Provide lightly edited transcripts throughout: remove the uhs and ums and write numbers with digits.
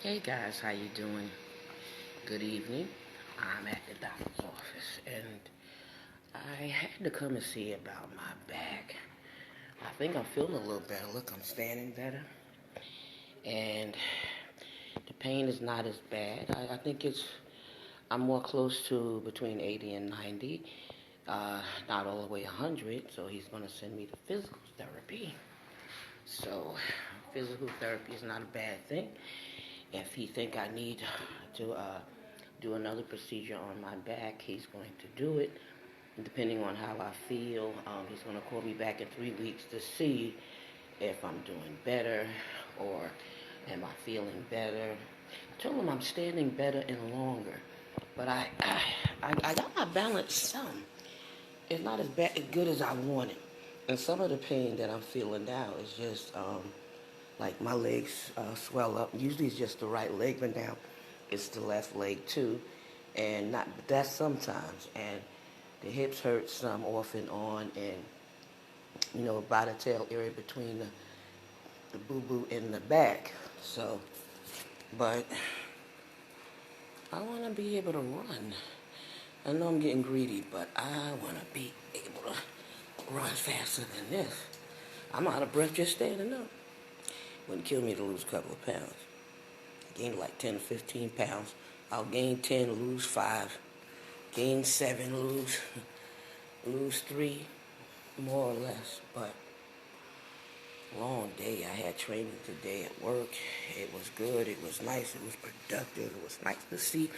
Hey guys, how you doing? Good evening. I'm at the doctor's office and I had to come and see about my back. I think I'm feeling a little better. Look, I'm standing better and the pain is not as bad. I think I'm more close to between 80 and 90, not all the way 100, so he's going to send me to physical therapy. So physical therapy is not a bad thing. If he think I need to do another procedure on my back, he's going to do it. And depending on how I feel, he's going to call me back in 3 weeks to see if I'm doing better or am I feeling better. I told him I'm standing better and longer, but I got my balance some. It's not as bad, as good as I wanted. And some of the pain that I'm feeling now is just like my legs swell up. Usually it's just the right leg, but now it's the left leg too. And not that's sometimes. And the hips hurt some off and on, and by the tail area between the boo boo and the back. So, but I want to be able to run. I know I'm getting greedy, but I want to be able to run faster than this. I'm out of breath just standing up. Wouldn't kill me to lose a couple of pounds. I gained like 10 to 15 pounds. I'll gain 10, lose 5. Gain 7, lose 3, more or less. But long day. I had training today at work. It was good. It was nice. It was productive. It was nice to see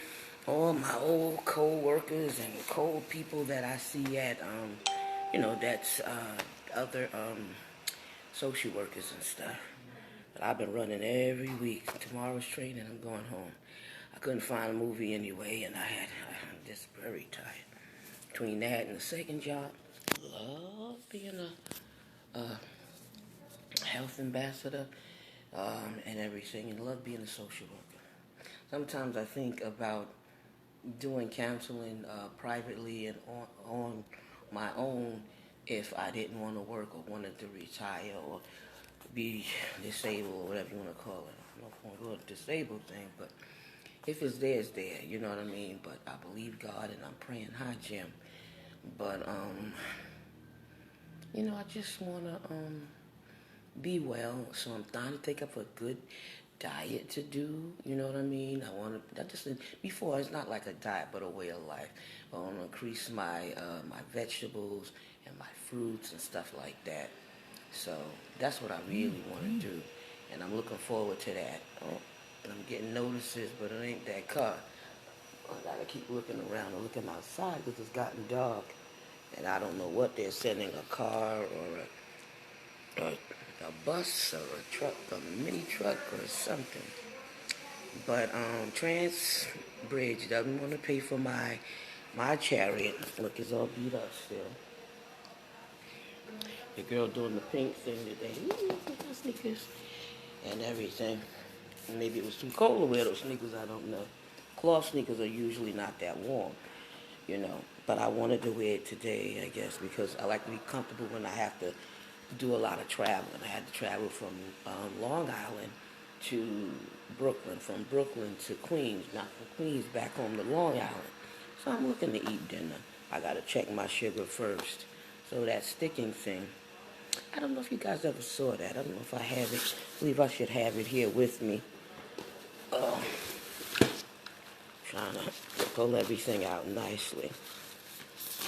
all my old co-workers and co-people that I see at, that's other social workers and stuff. But I've been running every week. Tomorrow's training, I'm going home. I couldn't find a movie anyway, and I'm just very tired. Between that and the second job, love being a health ambassador and everything, and love being a social worker. Sometimes I think about doing counseling privately and on my own if I didn't want to work or wanted to retire or be disabled or whatever you want to call it. I'm not going to go to disabled thing, but if it's there, it's there. You know what I mean? But I believe God and I'm praying. Hi, Jim. But I just want to be well, so I'm trying to take up a good diet to do. You know what I mean? I want to. I just before it's not like a diet, but a way of life. I want to increase my vegetables and my fruits and stuff like that. So that's what I really want to do, and I'm looking forward to that. Oh, and I'm getting notices, but it ain't that car. I gotta keep looking around and looking outside because it's gotten dark, and I don't know what they're sending, a car or a bus or a truck, a mini truck or something. But Trans Bridge doesn't want to pay for my chariot. Look, it's all beat up still. The girl doing the pink thing today. Ooh, look at her sneakers and everything. Maybe it was too cold to wear those sneakers, I don't know. Cloth sneakers are usually not that warm. But I wanted to wear it today, I guess, because I like to be comfortable when I have to do a lot of traveling. I had to travel from Long Island to Brooklyn, from Brooklyn to Queens, not from Queens back home to Long Island. So I'm looking to eat dinner. I got to check my sugar first. So that sticking thing, I don't know if you guys ever saw that. I don't know if I have it. I believe I should have it here with me. Uh, Trying to pull everything out nicely.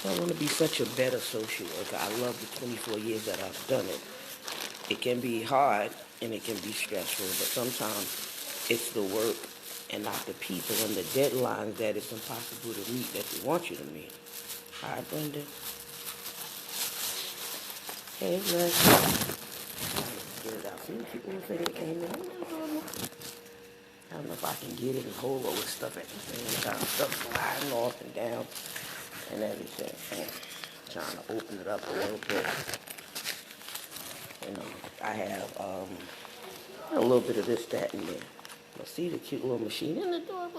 I want to be such a better social worker. I love the 24 years that I've done it. It can be hard and it can be stressful, but sometimes it's the work and not the people and the deadlines that it's impossible to meet that they want you to meet. Hi, Brenda. Hey, Les. Get it out. See the people who think it came in. I don't know if I can get it and hold all this stuff at the same time. Stuff sliding off and down and everything. Trying to open it up a little bit. I have a little bit of this, that, and there. See the cute little machine in the door?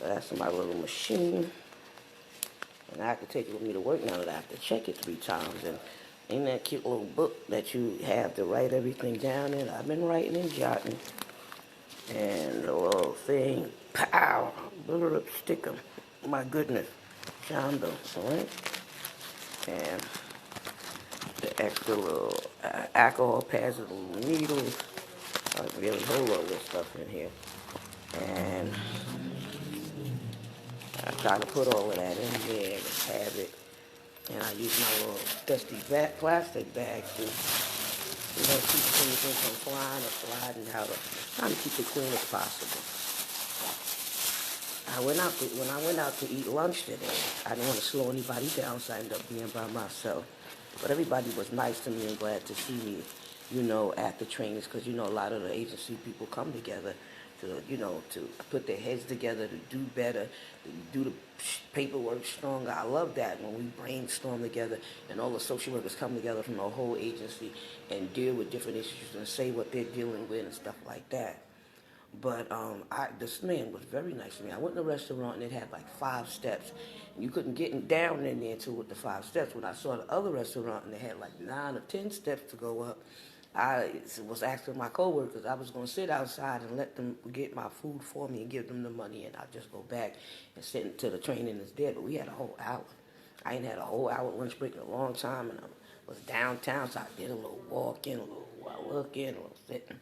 That's my little machine. And I have to take it with me to work now that I have to check it 3 times. And in that cute little book that you have to write everything down in, I've been writing and jotting. And the little thing, pow, stick 'em. My goodness, found them, alright? And the extra little alcohol pads with little needles. I really hold all this stuff in here. And I try to put all of that in there and have it. And I use my little dusty plastic bag to, keep anything from flying or sliding out. Trying to keep it clean as possible. When I went out to eat lunch today, I didn't want to slow anybody down, so I ended up being by myself. But everybody was nice to me and glad to see me, at the trainings, because, a lot of the agency people come together to put their heads together, to do better, to do the paperwork stronger. I love that when we brainstorm together and all the social workers come together from the whole agency and deal with different issues and say what they're dealing with and stuff like that. But this man was very nice to me. I went to a restaurant and it had like 5 steps. And you couldn't get down in there too with the 5 steps. When I saw the other restaurant and they had like 9 or 10 steps to go up, I was asking my coworkers. I was going to sit outside and let them get my food for me and give them the money, and I'll just go back and sit until the training is dead. But we had a whole hour. I ain't had a whole hour lunch break in a long time, and I was downtown, so I did a little walking, a little looking, a little sitting.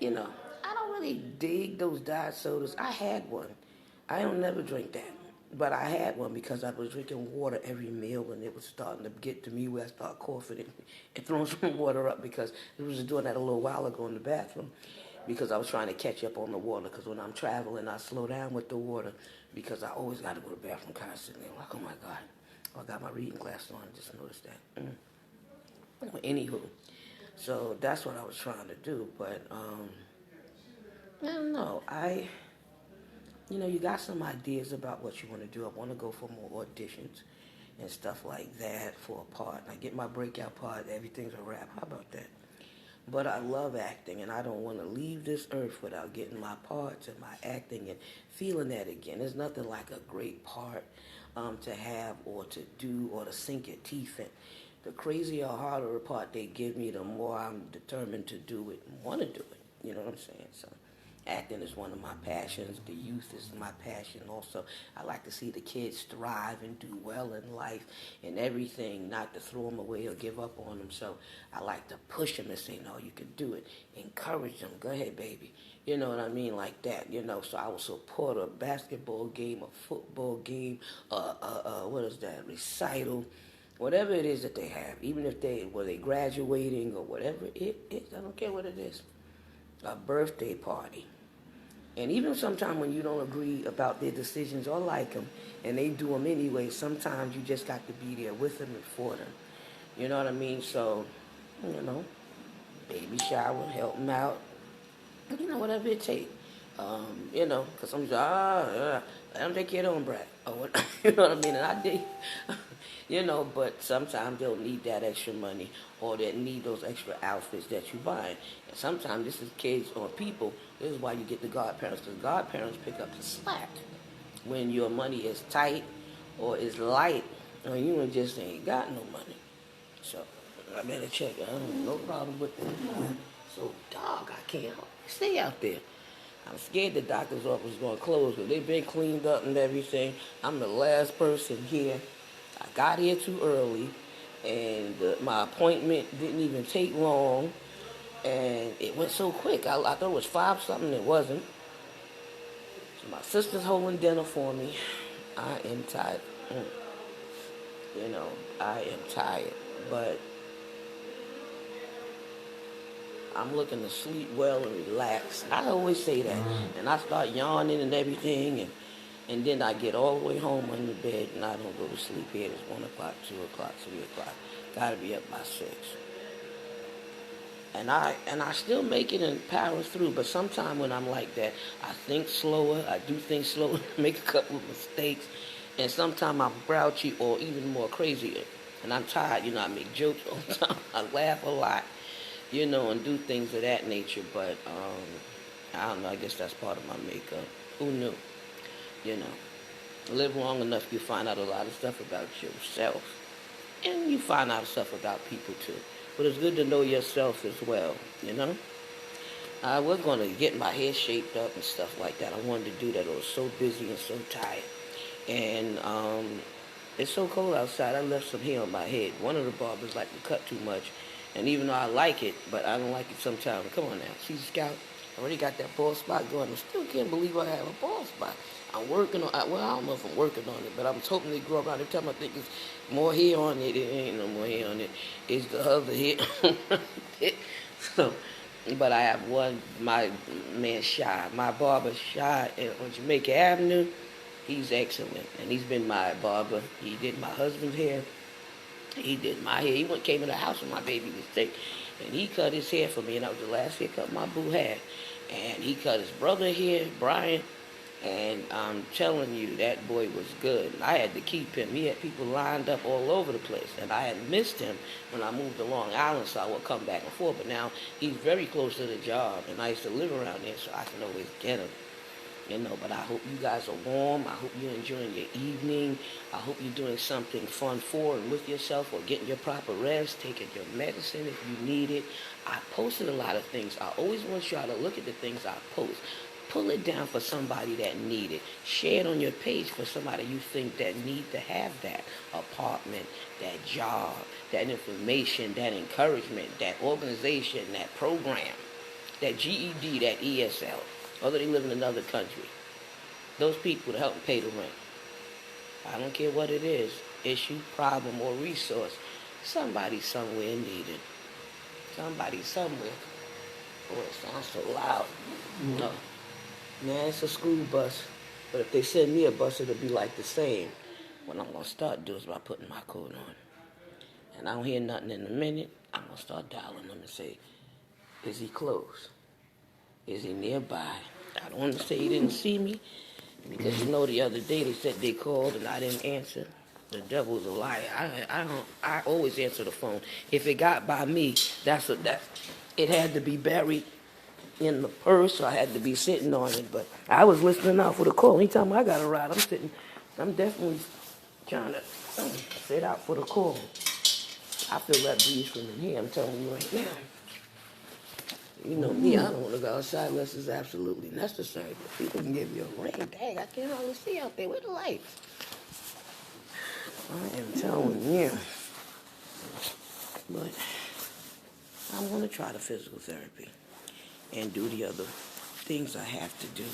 I don't really dig those diet sodas. I had one. I don't never drink that. But I had one because I was drinking water every meal, and it was starting to get to me where I started coughing and throwing some water up, because I was doing that a little while ago in the bathroom, because I was trying to catch up on the water, because when I'm traveling, I slow down with the water, because I always got to go to the bathroom constantly. I'm like, oh my God. Oh, I got my reading glasses on. I just noticed that. Anywho, so that's what I was trying to do, but I don't know. You got some ideas about what you want to do. I want to go for more auditions and stuff like that for a part. And I get my breakout part, everything's a wrap. How about that? But I love acting, and I don't want to leave this earth without getting my parts and my acting and feeling that again. There's nothing like a great part to have or to do or to sink your teeth in. The crazier or harder a part they give me, the more I'm determined to do it and want to do it. You know what I'm saying? So acting is one of my passions. The youth is my passion also. I like to see the kids thrive and do well in life and everything, not to throw them away or give up on them. So I like to push them and say, no, you can do it. Encourage them. Go ahead, baby. You know what I mean? Like that, So I will support a basketball game, a football game, recital, whatever it is that they have, even if they graduating or whatever it is. I don't care what it is. A birthday party. And even sometimes when you don't agree about their decisions or like them, and they do them anyway, sometimes you just got to be there with them and for them. You know what I mean? So, baby shower, help them out. Whatever it takes. Because some people let them take care of their own brat. Or what, you know what I mean? And I did. But sometimes they'll need that extra money or they need those extra outfits that you buy. And sometimes this is kids or people. This is why you get the godparents, because godparents pick up the slack when your money is tight or is light, or you just ain't got no money. So I better check. No problem with that. So dog, I can't stay out there. I'm scared the doctor's office is going to close because they've been cleaned up and everything. I'm the last person here. I got here too early, and my appointment didn't even take long, and it went so quick. I thought it was 5 something, it wasn't. So my sister's holding dinner for me. I am tired. I am tired, but I'm looking to sleep well and relax. I always say that, and I start yawning and everything, and then I get all the way home on the bed, and I don't go to sleep here. It's 1 o'clock, 2 o'clock, 3 o'clock. Gotta be up by 6. And I still make it and power through, but sometimes when I'm like that, I think slower, I do things slower, make a couple of mistakes, and sometimes I'm grouchy or even more crazier. And I'm tired, I make jokes all the time, I laugh a lot, and do things of that nature, but I don't know, I guess that's part of my makeup. Who knew? Live long enough, you find out a lot of stuff about yourself, and you find out stuff about people too. But it's good to know yourself as well, I was going to get my hair shaped up and stuff like that. I wanted to do that. I was so busy and so tired. And it's so cold outside, I left some hair on my head. One of the barbers like to cut too much. And even though I like it, but I don't like it sometimes. Come on now. See the scalp? I already got that bald spot going. I still can't believe I have a bald spot. I'm working on well, I don't know if I'm working on it, but I'm hoping they grow around. Every time I think there's more hair on it, it ain't no more hair on it. It's the other hair on it. So, but I have one, my man Shy, my barber Shy on Jamaica Avenue. He's excellent, and he's been my barber. He did my husband's hair. He did my hair. He came in the house when my baby was sick, and he cut his hair for me, and that was the last haircut my boo had. And he cut his brother hair, Brian, and I'm telling you, that boy was good. I had to keep him. He had people lined up all over the place, and I had missed him when I moved to Long Island, so I would come back and forth. But now he's very close to the job, and I used to live around there, so I can always get him. But I hope you guys are warm. I hope you're enjoying your evening. I hope you're doing something fun for and with yourself, or getting your proper rest, taking your medicine if you need it. I posted a lot of things. I always want y'all to look at the things I post. Pull it down for somebody that need it. Share it on your page for somebody you think that need to have that apartment, that job, that information, that encouragement, that organization, that program, that GED, that ESL. Although they live in another country. Those people to help them pay the rent. I don't care what it is, issue, problem, or resource. Somebody somewhere needed. Somebody somewhere. Oh, it sounds so loud. No. Nah, it's a school bus. But if they send me a bus, it'll be like the same. What I'm going to start doing is by putting my coat on. And I don't hear nothing in a minute. I'm going to start dialing them and say, is he close? Is he nearby? I don't want to say he didn't see me, because the other day they said they called and I didn't answer. The devil's a liar. I always answer the phone. If it got by me, it had to be buried in the purse, so I had to be sitting on it. But I was listening out for the call. Anytime I got a ride, I'm definitely trying to sit out for the call. I feel that breeze from in here, I'm telling you right now. You know me, I don't want to go outside unless it's absolutely necessary. But people can give you a ring. Dang, I can't hardly see out there. Where the lights? I am telling you. But I'm going to try the physical therapy and do the other things I have to do.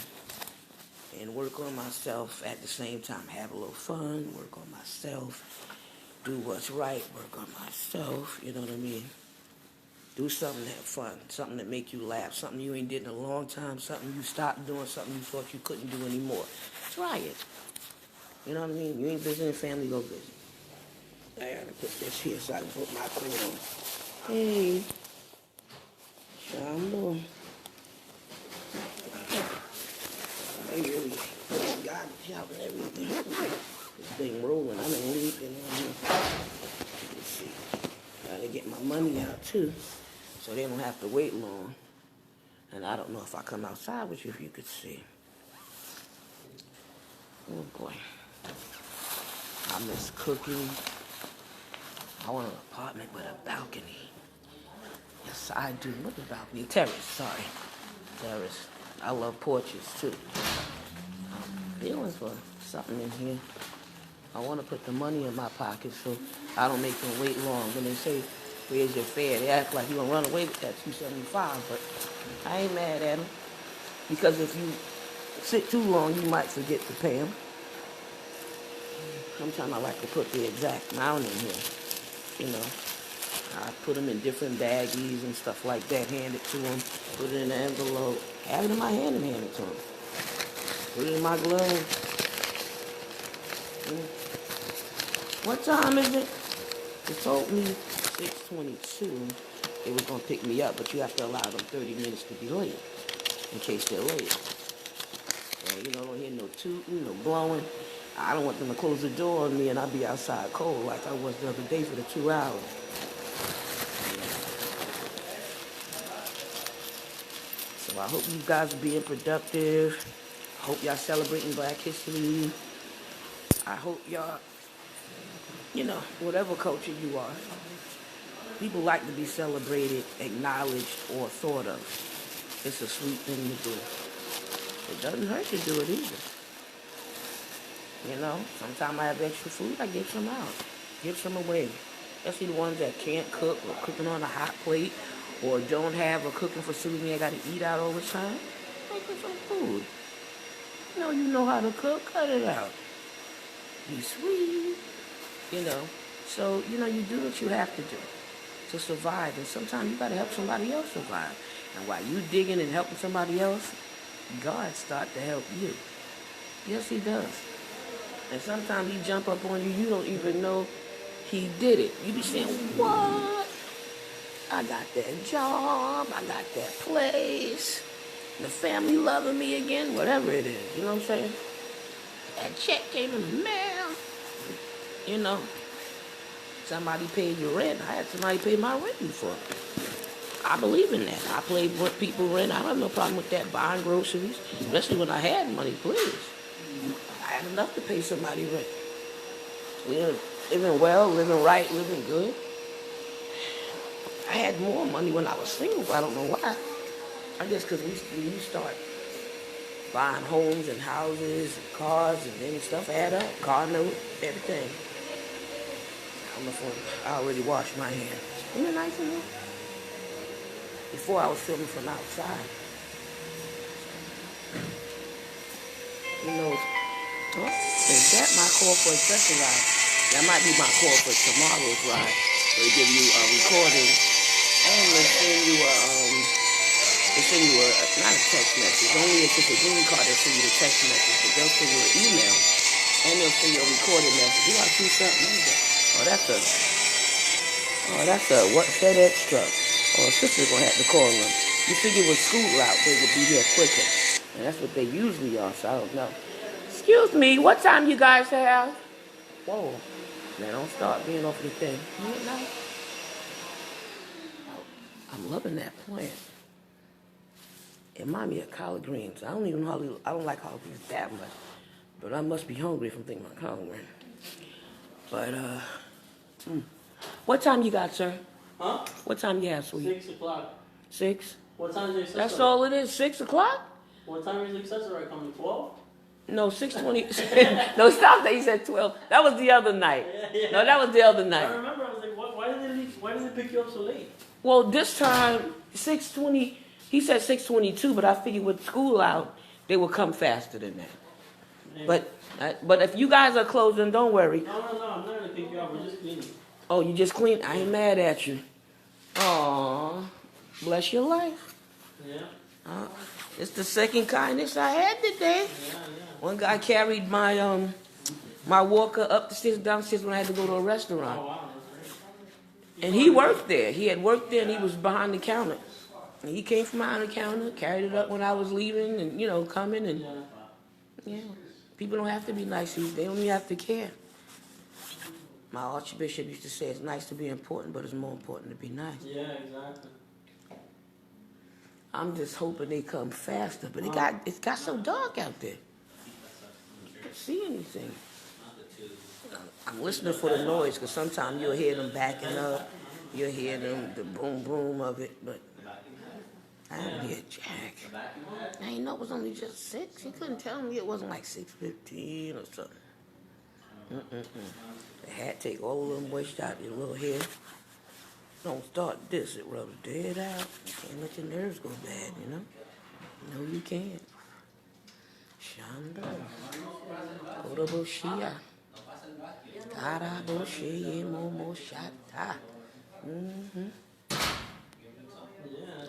And work on myself at the same time. Have a little fun, work on myself, do what's right, work on myself, you know what I mean? Do something that fun, something that make you laugh, something you ain't did in a long time, something you stopped doing, something you thought you couldn't do anymore. Try it. You know what I mean? You ain't visiting family, go visit. I gotta put this here so I can put my coat on. Hey. Shalom. I really got out and everything. This thing rolling. I'm in leaping on here. Let's see. Gotta get my money out too, so they don't have to wait long. And I don't know if I come outside with you, if you could see. Oh boy. I miss cooking. I want an apartment with a balcony. Yes, I do. What is balcony? Terrace, sorry. Terrace. I love porches too. I'm feeling for something in here. I want to put the money in my pocket so I don't make them wait long. When they say, where's your fare? They act like you're going to run away with that $275, but I ain't mad at them. Because if you sit too long, you might forget to pay them. Sometimes I like to put the exact amount in here. You know, I put them in different baggies and stuff like that, hand it to them, put it in an envelope, have it in my hand and hand it to them. Put it in my glove. What time is it? They told me 6:22 they was going to pick me up, but you have to allow them 30 minutes to be late, in case they're late. And don't hear no tooting, no blowing. I don't want them to close the door on me and I'll be outside cold like I was the other day for the 2 hours. So I hope you guys are being productive. I hope y'all celebrating Black History. I hope y'all, whatever culture you are, people like to be celebrated, acknowledged, or thought of. It's a sweet thing to do. It doesn't hurt to do it either. You know, sometimes I have extra food, I give some out. Give some away. Especially the ones that can't cook or cooking on a hot plate or don't have a cooking facility they got to eat out all the time. Make them some food. You know how to cook, cut it out. Be sweet. You know. So, you do what you have to do to survive. And sometimes you got to help somebody else survive. And while you digging and helping somebody else, God start to help you. Yes, he does. And sometimes he jump up on you, you don't even know he did it. You be saying, what? I got that job, I got that place, the family loving me again, whatever it is, you know what I'm saying? That check came in the mail. Somebody paid your rent. I had somebody pay my rent before. I believe in that. I pay people rent. I don't have no problem with that, buying groceries, especially when I had money, please. I had enough to pay somebody rent. Living well, living right, living good. I had more money when I was single, but I don't know why. I guess because when you start buying homes and houses and cars and then stuff add up, car note, everything. I'm the phone. I already washed my hands. Isn't it nice in here? Before I was filming from outside. Is that my call for a second ride? That might be my call for tomorrow's ride. They give you a recording and they send you not a text message. Only if it's a green card they'll send you the text message, but they'll send you an email and they'll send you a recorded message. You gotta do something. That's a what FedEx truck. Oh, sister's gonna have to call them. You figure with school out, they would be here quicker. And that's what they usually are, so I don't know. Excuse me, what time you guys have? Whoa. Now don't start being off the thing. I'm loving that plant. It reminds me of collard greens. I don't like collard greens that much. But I must be hungry if I'm thinking about collard greens. But, what time you got, sir? Huh? What time you have, sweet? 6 o'clock. 6? What time is your accessory? That's all it is, 6 o'clock? What time is your accessory coming? 12? No, 6:20. No, stop that. He said 12. That was the other night. Yeah. No, that was the other night. I remember. I was like, why did they leave? Why did they pick you up so late? Well, this time, 6:20. He said 6:22, but I figured with school out, they would come faster than that. Yeah. But if you guys are closing, don't worry. No. I'm not gonna pick you up. We're just cleaning. Oh, you just clean? I ain't mad at you. Aw, bless your life. Yeah. It's the second kindness I had today. Yeah. One guy carried my my walker up the stairs, downstairs when I had to go to a restaurant. Oh, wow. And he worked there. He had worked there and he was behind the counter. And he came from behind the counter, carried it up when I was leaving and, coming. And, people don't have to be nice. They don't even have to care. My Archbishop used to say it's nice to be important, but it's more important to be nice. Yeah, exactly. I'm just hoping they come faster, but it's got so dark out there. I can't see anything. I'm listening for the noise, because sometimes you'll hear them backing up. You'll hear the boom boom of it, but I don't hear Jack. I didn't know it was only just 6. He couldn't tell me it wasn't like 6:15 or something. The hat take all of them moisture out your little hair. Don't start this, it rubs dead out. You can't let your nerves go bad, No, you can't. Shanda. Oroboshia. Karaboshie momo shata.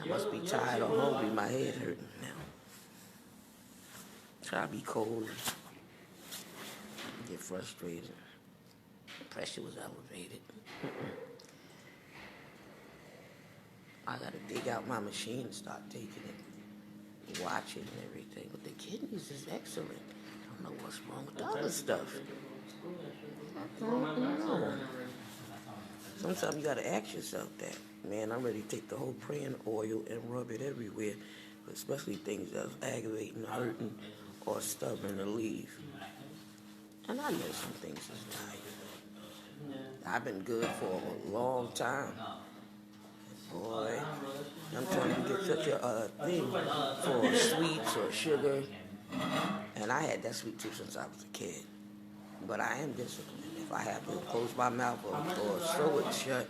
I must be tired or hungry. My head hurting now. Try to be cold and get frustrated. The pressure was elevated. I gotta dig out my machine and start taking it, watch it and everything. But the kidneys is excellent. I don't know what's wrong with the other stuff. I don't know. Sometimes you gotta ask yourself that. Man, I'm ready to take the whole praying oil and rub it everywhere, especially things that's aggravating, hurting, or stubborn to leave. And I know some things is nice. I've been good for a long time. boy. I'm trying to get such a thing for sweets or sugar. And I had that sweet tooth since I was a kid. But I am disciplined. If I have to close my mouth or sew it shut,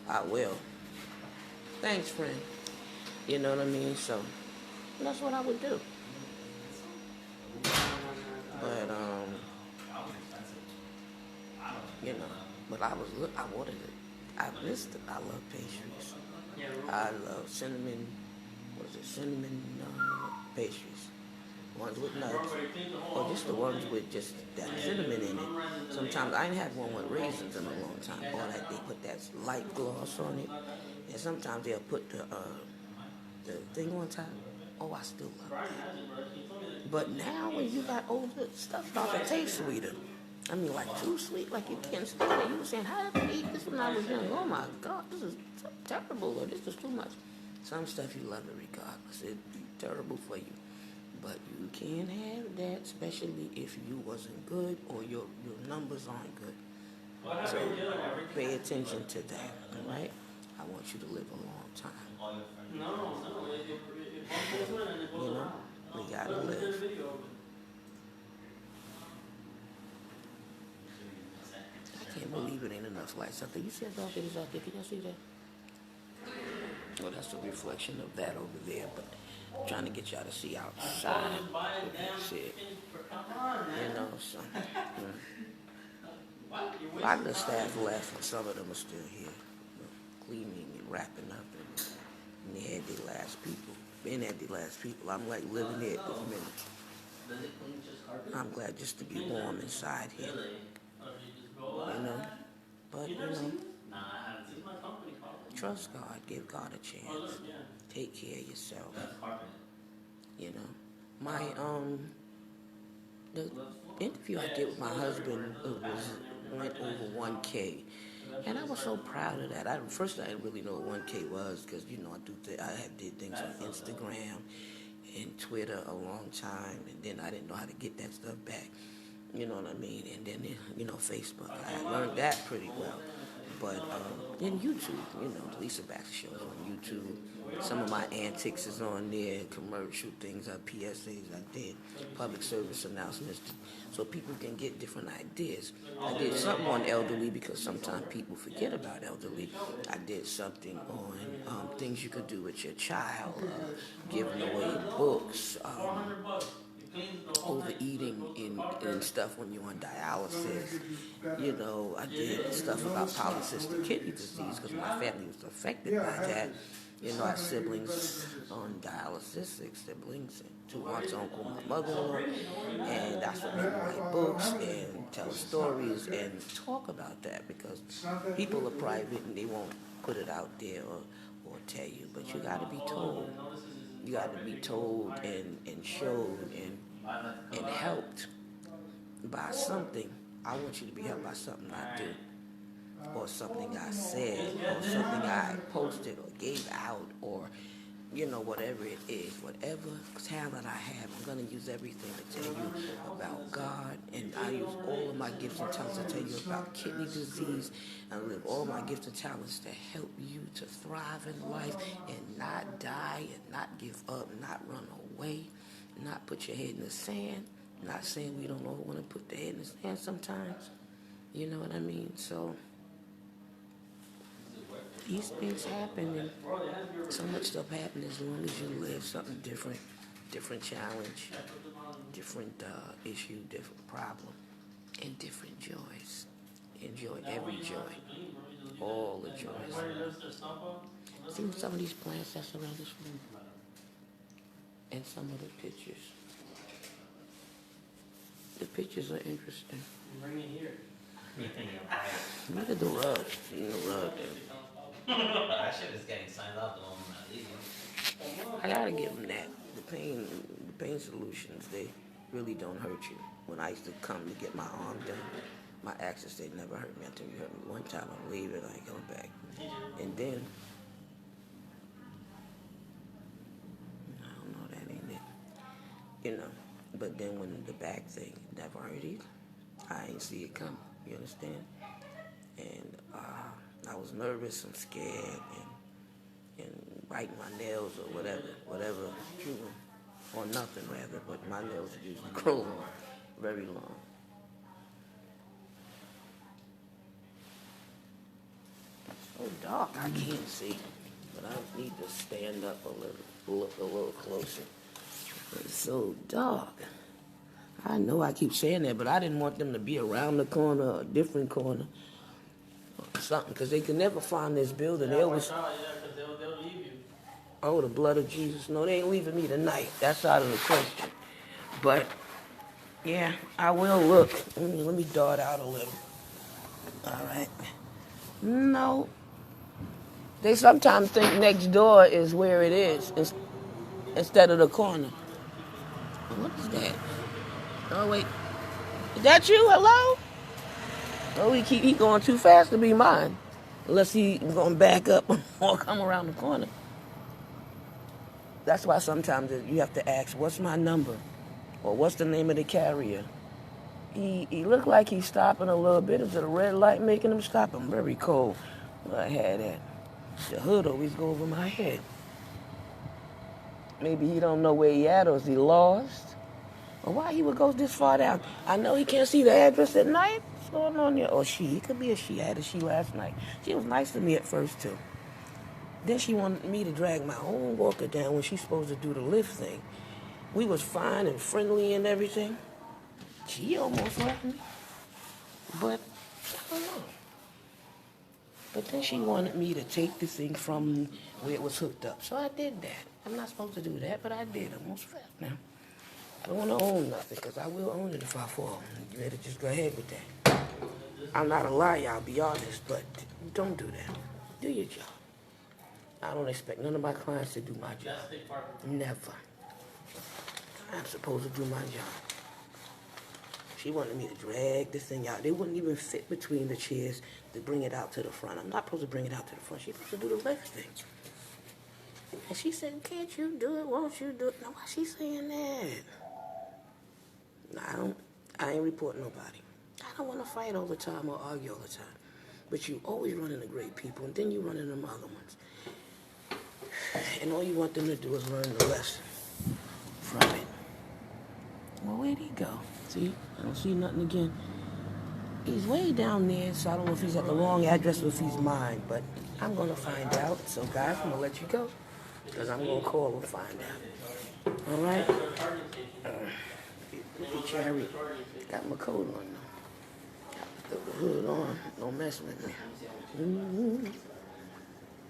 I will. Thanks, friend. You know what I mean? So that's what I would do. But you know, but I wanted it. I missed it. I love pastries. I love cinnamon. What is it? Cinnamon pastries. Ones with nuts, or just the ones with just that cinnamon in it. Sometimes I ain't had one with raisins in a long time. Or that they put that light gloss on it, and sometimes they'll put the thing on top. Oh, I still love that. But now when you got older, stuff starts to taste sweeter. I mean, like too sweet, like you can't stand it. You were saying, how did I eat this when I was young? Oh my God, this is terrible, or this is too much. Some stuff you love it regardless. It'd be terrible for you. But you can't have that, especially if you wasn't good or your numbers aren't good. So pay attention to that, all right? I want you to live a long time. You know, we gotta live. I can't believe it ain't enough lights out there. You see those things out there? Can y'all see that? Well, that's a reflection of that over there, but I'm trying to get y'all to see outside. See it. You know, so. A lot of the staff left, and some of them are still here, cleaning and wrapping up, and they had their last people. Been at the last people. I'm like living here at this minute. I'm glad just to be warm inside here. You know, but you know, trust God, give God a chance. Take care of yourself. You know, my the interview I did with my husband went over 1K, and I was so proud of that. First I didn't really know what 1K was because you know I did things on Instagram and Twitter a long time, and then I didn't know how to get that stuff back. You know what I mean? And then, you know, Facebook. I learned that pretty well. But then YouTube, you know, the Lisa Baxter show is on YouTube. Some of my antics is on there, commercial things, PSAs I did, public service announcements, so people can get different ideas. I did something on elderly because sometimes people forget about elderly. I did something on things you could do with your child, giving away books, overeating and stuff when you're on dialysis. You know, I did stuff about polycystic kidney disease because my family was affected by that. You know, I have siblings on dialysis, 6 siblings, and 2 aunts, uncle, my mother-in-law, and that's what made me write books and tell stories and talk about that because people are private and they won't put it out there or tell you, but you got to be told. You got to be told and showed and helped by something. I want you to be helped by something I do, or something I said, or something I posted or gave out, or you know, whatever it is, whatever talent I have, I'm going to use everything to tell you about God, and I use all of my gifts and talents to tell you about kidney disease, and live all my gifts and talents to help you to thrive in life and not die and not give up, not run away, not put your head in the sand. Not saying we don't all want to put the head in the sand sometimes. You know what I mean? So these things happen, and so much stuff happens as long as you live something different, different challenge, different issue, different problem, and different joys. Enjoy every joy, all the joys. See some of these plants that's around this room, and some of the pictures. The pictures are interesting. Bring it here. Look at the rug. The rug. That shit is getting signed off the moment I leave. I gotta give them that. The pain solutions, they really don't hurt you. When I used to come to get my arm done, my access, they never hurt me until you hurt me. One time I'm leaving, I ain't coming back. And then, I don't know, that ain't it. You know, but then when the back thing never hurt either, I ain't see it come. You understand? And I was nervous, I'm scared, and biting my nails or whatever, chewing, or nothing rather, but my nails usually grow long, very long. It's so dark, I can't see, but I need to stand up a little, look a little closer. It's so dark. I know I keep saying that, but I didn't want them to be around the corner or a different corner or something, because they could never find this building. They always, Watch out, yeah, 'cause they'll leave you. oh, the blood of Jesus. No, they ain't leaving me tonight. That's out of the question. But, yeah, I will look. Let me dart out a little. All right. No. They sometimes think next door is where it is instead of the corner. What is that? Oh, wait. Is that you? Hello? Oh, he going too fast to be mine. Unless he going to back up or come around the corner. That's why sometimes you have to ask, what's my number? Or what's the name of the carrier? He looked like he's stopping a little bit. Is it a red light making him stop? I'm very cold. I had that. The hood always go over my head. Maybe he don't know where he at, or is he lost? Or why he would go this far down? I know he can't see the address at night. What's going on there? Or she. It could be a she. I had a she last night. She was nice to me at first, too. Then she wanted me to drag my own walker down when she's supposed to do the lift thing. We was fine and friendly and everything. She almost left me. But, I don't know. But then she wanted me to take the thing from where it was hooked up. So I did that. I'm not supposed to do that, but I did. I almost fell now. I don't want to own nothing, because I will own it if I fall. You better just go ahead with that. I'm not a liar, I'll be honest, but don't do that. Do your job. I don't expect none of my clients to do my job. Never. I'm supposed to do my job. She wanted me to drag this thing out. They wouldn't even fit between the chairs to bring it out to the front. I'm not supposed to bring it out to the front. She's supposed to do the left thing. And she said, can't you do it? Won't you do it? Now, why she saying that? I ain't reporting nobody. I don't want to fight all the time or argue all the time. But you always run into great people, and then you run into them other ones. And all you want them to do is learn the lesson from it. Well, where'd he go? See? I don't see nothing again. He's way down there, so I don't know if he's at the wrong address or if he's mine, but I'm going to find out. So, guys, I'm going to let you go, because I'm going to call and find out. All right? Look at Cherry. Got my coat on now. Got the hood on. Don't mess with me.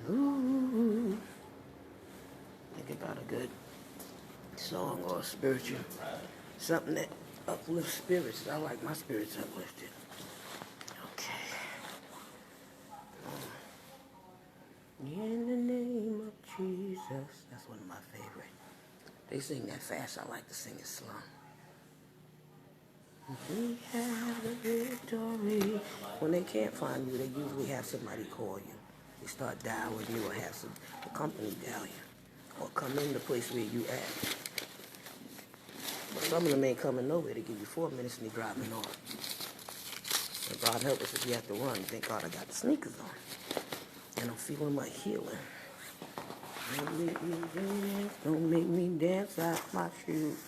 Ooh. Think about a good song or spiritual. Something that uplifts spirits. I like my spirits uplifted. Okay. In the name of Jesus. That's one of my favorite. They sing that fast. I like to sing it slow. We have the victory. When they can't find you, they usually have somebody call you. They start dialing you or have the company dial you. Or come in the place where you at. But some of them ain't coming nowhere. They give you 4 minutes and they're driving off. And God help us if you have to run. Thank God I got the sneakers on. And I'm feeling my healing. Don't make me dance out my shoes.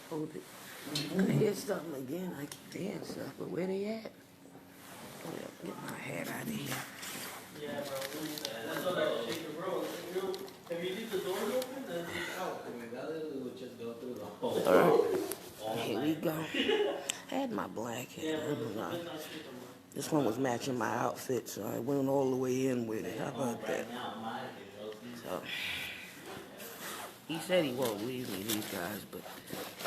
Hold it. I hear something again. I keep hearing stuff, but where they at? Get my head out of here. Yeah, bro. That's all that shaking, bro. If you leave the doors open, then it's out. We'll just go through the whole. All right. Here we go. I had my black hair. This one was matching my outfit, so I went all the way in with it. How about that? So, he said he won't leave me, these guys, but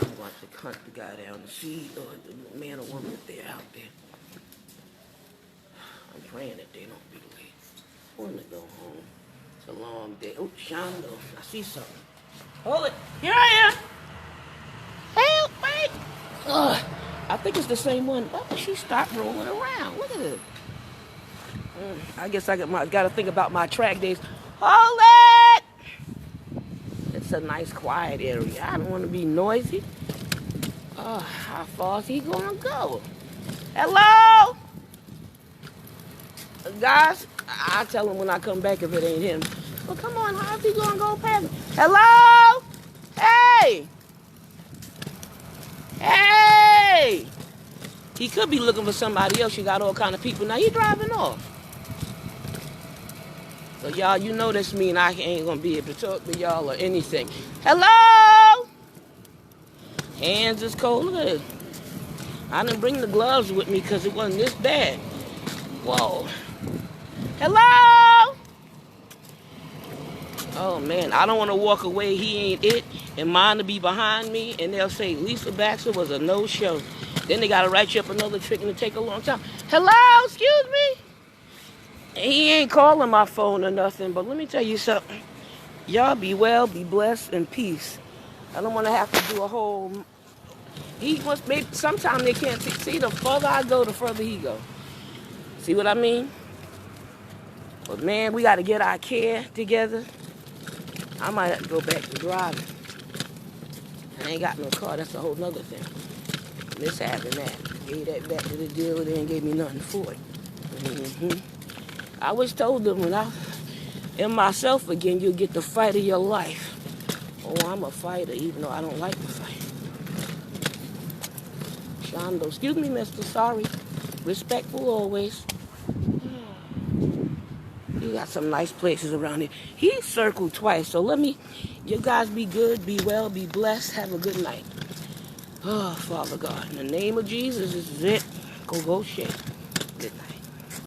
I'm going to hunt the guy down to see the man or woman if they're out there. I'm praying that they don't be late. I want to go home. It's a long day. Oh, Shondo, I see something. Hold it. Here I am. Help me. Ugh. I think it's the same one. Oh, she stopped rolling around. Look at it. I guess I got to think about my track days. Hold it. It's a nice, quiet area. I don't want to be noisy. How far is he going to go? Hello? guys, I'll tell him when I come back if it ain't him. Well, come on, how's he gonna go past me? Hello? Hey! Hey! He could be looking for somebody else. You got all kind of people. Now he driving off. So y'all, you know this mean I ain't gonna be able to talk to y'all or anything. Hello? Hands is cold. Look at this. I didn't bring the gloves with me because it wasn't this bad. Whoa. Hello? Oh man, I don't want to walk away. He ain't it, and mine to be behind me, and they'll say Lisa Baxter was a no-show. Then they gotta write you up another trick and it take a long time. Hello, excuse me. And he ain't calling my phone or nothing, but let me tell you something. Y'all be well, be blessed, and peace. I don't want to have to do a whole. He must maybe sometimes they can't see. The further I go, the further he go. See what I mean? But man, we got to get our care together. I might have to go back to driving. I ain't got no car. That's a whole nother thing. Mishaping that. Gave that back to the dealer. They ain't gave me nothing for it. I was told them when I am myself again, you'll get the fight of your life. Oh, I'm a fighter, even though I don't like to fight. Shondo, excuse me, mister. Sorry. Respectful always. You got some nice places around here. He circled twice, so you guys be good, be well, be blessed. Have a good night. Oh, Father God, in the name of Jesus, this is it. Go shake.